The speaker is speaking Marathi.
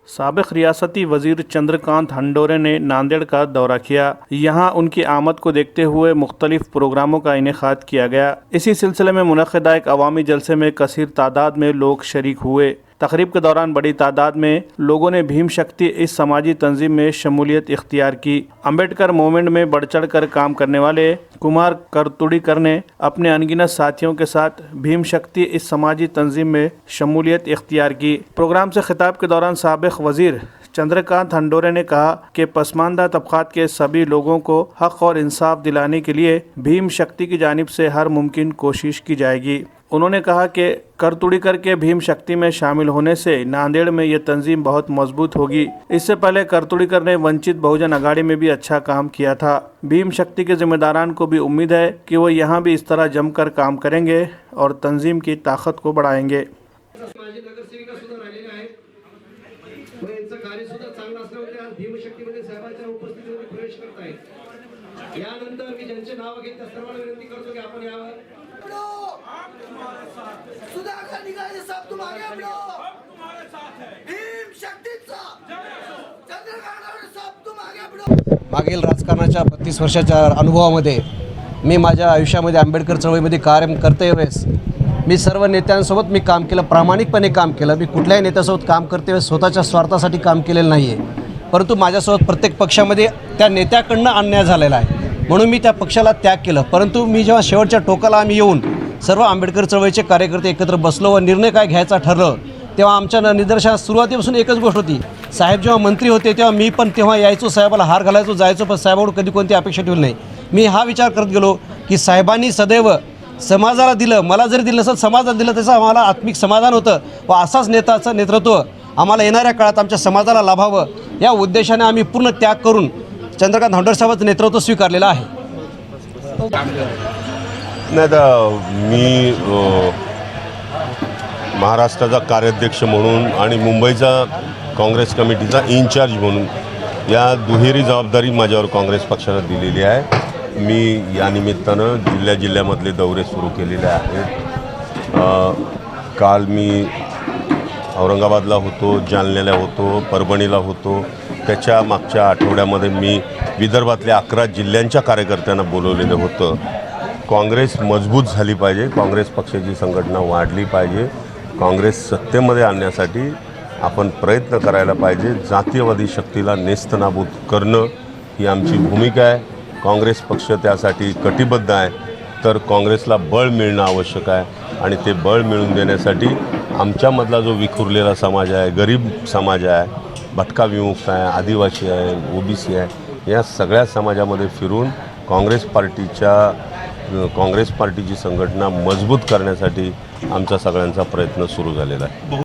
साबिक रियासती वजीर चंद्रकांत हंडोरे ने नांदेड़ का दौरा किया। यहां उनकी आमद को देखते हुए मुख्तलिफ प्रोग्रामों का इनेकाद किया गया। इसी सिलसिले में मुनक़िदा एक अवामी जलसे में कसीर तादाद में लोग शरीक हुए। तकरीब के दौरान बड़ी तादाद में लोगों ने भीम शक्ति इस समाजी तंजीम में शमूलियत इख्तियार की। अम्बेडकर मूवमेंट में बढ़ चढ़ कर काम करने वाले कुमार करतुड़ीकर ने अपने अनगिनत साथियों के साथ भीम शक्ति इस समाजी तंजीम में शमूलियत इख्तियार की। प्रोग्राम से खिताब के दौरान साबिक वजीर चंद्रकांत हंडोरे ने कहा कि पसमानदा तबकात के सभी लोगों को हक और इंसाफ दिलाने के लिए भीम शक्ति की जानिब से हर मुमकिन कोशिश की जाएगी। उन्होंने कहा कि करतुड़ीकर के भीम शक्ति में शामिल होने से नांदेड़ में ये तंजीम बहुत मजबूत होगी। इससे पहले करतुड़ीकर ने वंचित बहुजन अघाड़ी में भी अच्छा काम किया था। भीम शक्ति के जिम्मेदारान को भी उम्मीद है कि वो यहाँ भी इस तरह जमकर काम करेंगे और तंजीम की ताकत को बढ़ाएंगे। यानंतर मी ज्यांचे नाव घेत त्या सर्वांना विनंती करतो की आपण यावर सुधाकर निकाले साहब तुम आगे बढ़ो, तुम्हारे साथ है भीम शक्तीचा चंद्रकांत साहब तुम आगे बढ़ो। मागील राजकारणाच्या 32 वर्षाच्या अनुभवामध्ये मी माझ्या आयुष्यामध्ये आंबेडकर चळवळीमध्ये कार्य करते वेळेस मी सर्व नेत्यांसोबत मी काम केलं, प्रामाणिकपणे काम केलं। मी कुठल्याही नेत्यासोबत काम करते वेळेस स्वतःच्या स्वार्थासाठी काम केलेलं नाही आहे, परंतु माझ्यासोबत प्रत्येक पक्षामध्ये त्या नेत्याकडनं अन्याय झालेला आहे म्हणून मी त्या पक्षाला त्याग केलं। परंतु मी जेव्हा शेवटच्या टोकाला आम्ही येऊन सर्व आंबेडकर चळवळीचे कार्यकर्ते एकत्र बसलो व निर्णय काय घ्यायचा ठरलं, तेव्हा आमच्या निदर्शनात सुरुवातीपासून एकच गोष्ट होती। साहेब जेव्हा मंत्री होते तेव्हा मी पण तेव्हा यायचो, साहेबाला हार घालायचो, जायचो, पण साहेबाकडून कधी कोणती अपेक्षा ठेवली नाही। मी हा विचार करत गेलो की साहेबांनी सदैव समाजाला दिलं, मला जरी दिलं नसेल समाजाला दिलं त्याचं आम्हाला आत्मिक समाधान होतं व असाच नेत्याचं नेतृत्व आम्हाला येणाऱ्या काळात आमच्या समाजाला लाभावं या उद्देशाने आम्ही पूर्ण त्याग करून चंद्रकांत हंडोरे साहेबांचं नेतृत्व स्वीकारलेलं आहे। नाही तर मी महाराष्ट्राचा कार्याध्यक्ष म्हणून आणि मुंबईचा काँग्रेस कमिटीचा इन्चार्ज म्हणून या दुहेरी जबाबदारी माझ्यावर काँग्रेस पक्षानं दिलेली आहे। मी या निमित्तानं जिल्ह्यामधले दौरे सुरू केलेले आहेत। काल मी औरंगाबादला होतो, जालन्याला होतो, परभणीला होतो। त्याच्या मागच्या आठवड्यामध्ये मी विदर्भातल्या 11 जिल्ह्यांच्या कार्यकर्त्यांना बोलवलेलं होतं। काँग्रेस मजबूत झाली पाहिजे, काँग्रेस पक्षाची संघटना वाढली पाहिजे, काँग्रेस सत्तेमध्ये आणण्यासाठी आपण प्रयत्न करायला पाहिजे। जातीयवादी शक्तीला नेस्तनाबूत करणं ही आमची भूमिका आहे। काँग्रेस पक्ष त्यासाठी कटिबद्ध आहे। तर काँग्रेसला बळ मिळणं आवश्यक आहे आणि ते बळ मिळवून देण्यासाठी आमच्यामधला जो विखुरलेला समाज आहे, गरीब समाज आहे, भटका विमुक्त आहे, आदिवासी आहे, ओबीसी आहे, या सगळ्या समाजामध्ये फिरून काँग्रेस पार्टीची संघटना मजबूत करण्यासाठी आमचा सगळ्यांचा प्रयत्न सुरू झालेला आहे।